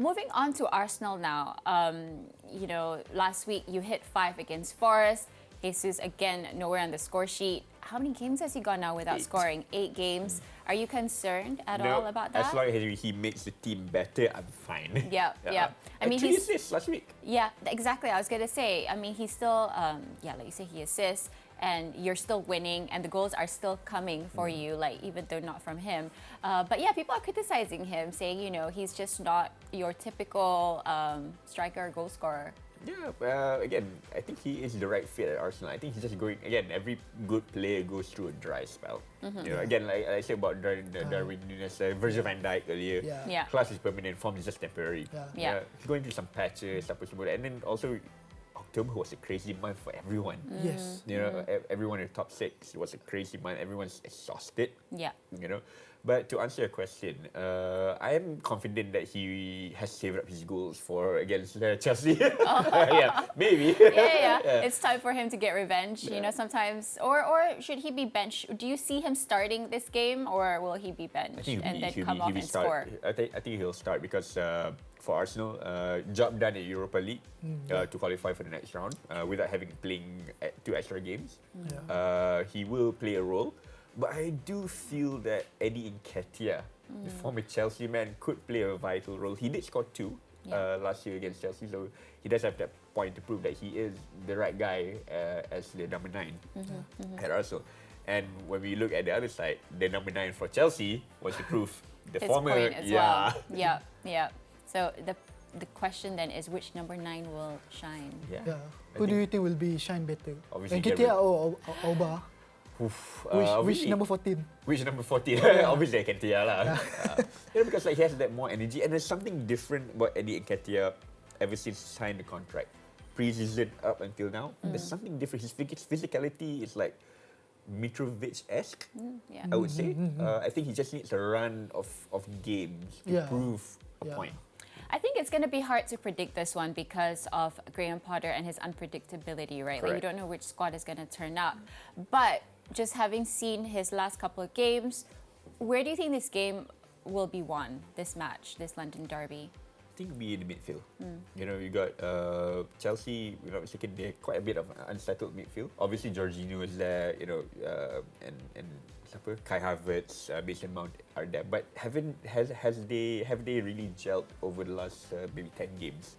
moving on to Arsenal now. Last week you hit 5 against Forest. Jesus, again, nowhere on the score sheet. How many games has he gone now without scoring? 8 games. Are you concerned at all about that? As long as he makes the team better, I'm fine. Yeah. I mean, 3 assists last week. Yeah, exactly. I was going to say, I mean, he's still, like you say, he assists, and you're still winning, and the goals are still coming for you, like, even though not from him. But yeah, people are criticizing him, saying, he's just not your typical striker or goal scorer. Yeah, again, I think he is the right fit at Arsenal. I think he's just going, again, every good player goes through a dry spell. Again, like I said about Darwin Núñez, Virgil van Dijk earlier, class is permanent, form is just temporary. He's going through some patches, and then also October was a crazy month for everyone. Yes. Everyone in the top 6, it was a crazy month. Everyone's exhausted. Yeah. But to answer your question, I am confident that he has saved up his goals against Chelsea. Maybe. Yeah. It's time for him to get revenge. Sometimes, or should he be benched? Do you see him starting this game, or will he be benched and then come off and score? I think he'll start because for Arsenal, job done at Europa League to qualify for the next round without having playing 2 extra games. He will play a role. But I do feel that Eddie Nketiah, the former Chelsea man, could play a vital role. He did score 2 last year against Chelsea, so he does have that point to prove that he is the right guy as the number 9 at Arsenal. And when we look at the other side, the number 9 for Chelsea was the proof. The His former, point as well. Yeah. So the question then is, which number 9 will shine? Who do you think will be shine better? Obviously, Nketiah or Auba? Which number 14? Which number 14? Obviously, Nketiah lah. Because he has that more energy, and there's something different about Eddie Nketiah ever since he signed the contract. Pre-season up until now, there's something different. His physicality is like Mitrovic-esque, I would say. I think he just needs a run of games to prove a point. I think it's going to be hard to predict this one because of Graham Potter and his unpredictability, right? Like, you don't know which squad is going to turn up. But just having seen his last couple of games, where do you think this game will be won, this match, this London derby? I think it'll be in the midfield. You got Chelsea, they're quite a bit of unsettled midfield. Obviously, Jorginho is there, and Kai Havertz, Mason Mount are there. But have they really gelled over the last maybe 10 games?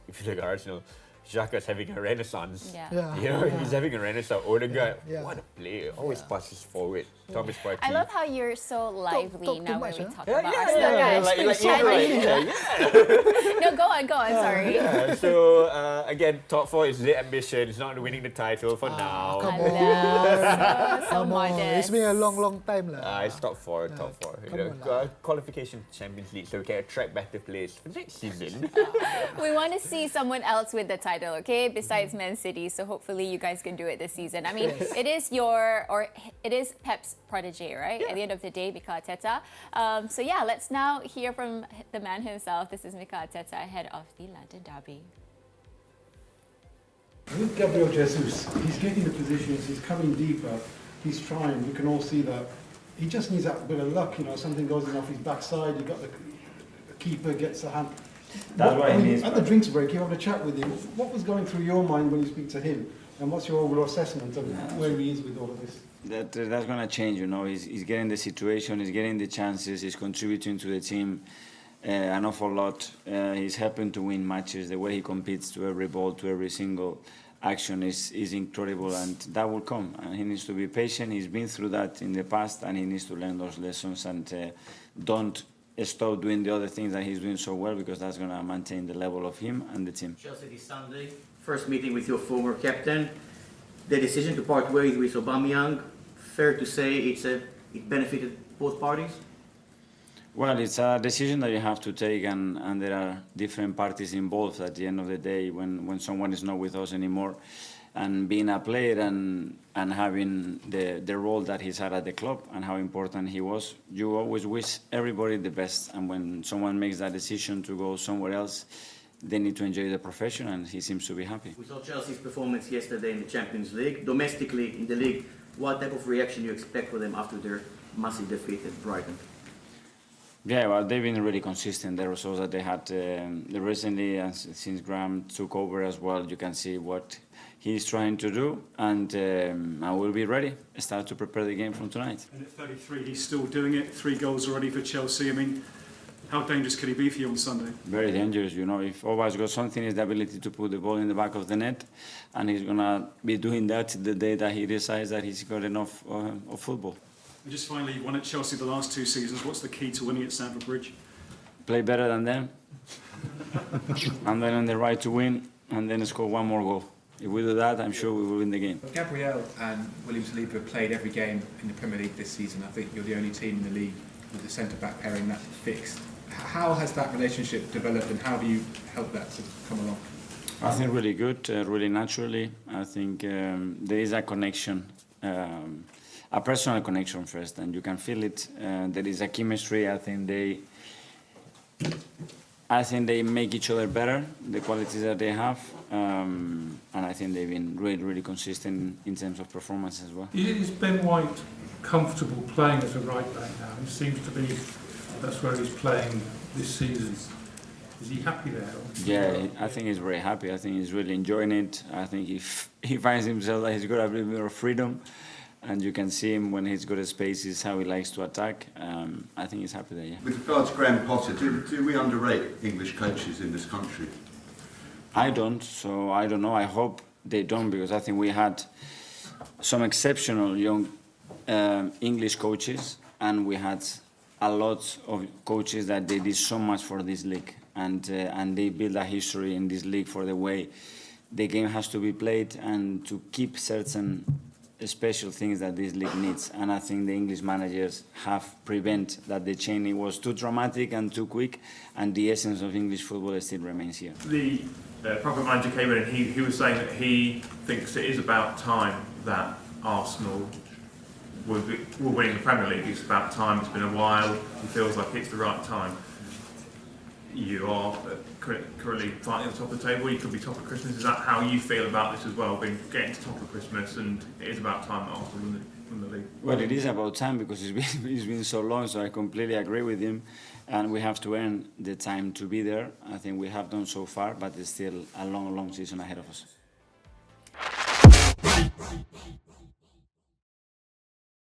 If you look at Arsenal, Xhaka's having a renaissance. He's having a renaissance. Odegaard, what a player! Always passes forward. Thomas Partey. I love how you're so lively now when we talk about Arsenal, guys. No, go on. Sorry. So again, top 4 is the ambition. It's not winning the title for now. Come on. So modest. It's been a long time. It's top 4. Qualification Champions League, so we can attract better players for next season. We want to see someone else with the title, okay? Besides Man City, so hopefully you guys can do it this season. I mean, it is Pep's protege, right? At the end of the day, Mikel Arteta. So yeah, let's now hear from the man himself. This is Mikel Arteta ahead of the London derby. With Gabriel Jesus, he's getting the positions, he's coming deeper, he's trying, we can all see that. He just needs that bit of luck, something goes in off his backside, the keeper gets the hand. That's what he needs. At the drinks break, you have a chat with him. What was going through your mind when you speak to him? And what's your overall assessment of where he is with all of this? That's going to change, He's getting the situation, he's getting the chances, he's contributing to the team an awful lot. He's helping to win matches. The way he competes to every ball, to every single action is incredible, and that will come. And he needs to be patient. He's been through that in the past, and he needs to learn those lessons and don't stop doing the other things that he's doing so well, because that's going to maintain the level of him and the team. Chelsea this Sunday, first meeting with your former captain. The decision to part ways with Aubameyang, fair to say it benefited both parties? Well, it's a decision that you have to take, and there are different parties involved at the end of the day when someone is not with us anymore. And being a player and having the role that he's had at the club and how important he was, you always wish everybody the best. And when someone makes that decision to go somewhere else, they need to enjoy the profession, and he seems to be happy. We saw Chelsea's performance yesterday in the Champions League. Domestically in the league, what type of reaction do you expect for them after their massive defeat at Brighton? Yeah, well, they've been really consistent. The results that they had recently, and since Graham took over as well, you can see what he's trying to do, and I will be ready. Start to prepare the game from tonight. And at 33, he's still doing it. 3 goals already for Chelsea. I mean, how dangerous could he be for you on Sunday? Very dangerous, you know. If Oba's got something, it's the ability to put the ball in the back of the net, and he's gonna be doing that the day that he decides that he's got enough of football. And just finally, you won at Chelsea the last 2 seasons. What's the key to winning at Stamford Bridge? Play better than them, and then on the right to win, and then score 1 more goal. If we do that, I'm sure we will win the game. Gabriel and William Saliba have played every game in the Premier League this season. I think you're the only team in the league with the centre-back pairing that's fixed. How has that relationship developed, and how do you help that to come along? I think really good, really naturally. I think there is a connection, a personal connection first, and you can feel it. There is a chemistry. I think they make each other better, the qualities that they have, and I think they've been really, really consistent in terms of performance as well. Is Ben White comfortable playing as a right back now? He seems to be, that's where he's playing this season. Is he happy there? Yeah, I think he's very happy. I think he's really enjoying it. I think if he finds himself that he's got a little bit of freedom, and you can see him when he's got a spaces, how he likes to attack. I think he's happy there, yeah. With regards to Graham Potter, do we underrate English coaches in this country? I don't, so I don't know. I hope they don't, because I think we had some exceptional young English coaches, and we had a lot of coaches that they did so much for this league, and they built a history in this league for the way the game has to be played and to keep certain special things that this league needs. And I think the English managers have prevented that the changing was too dramatic and too quick, and the essence of English football still remains here. The proper manager came in and he was saying that he thinks it is about time that Arsenal were winning the Premier League. It's about time, it's been a while, he feels like it's the right time. You are currently fighting at the top of the table, you could be top of Christmas. Is that how you feel about this as well, getting to top of Christmas, and it is about time that Arsenal win the league? Well, it is about time, because it's been so long, so I completely agree with him, and we have to earn the time to be there. I think we have done so far, but there's still a long, long season ahead of us.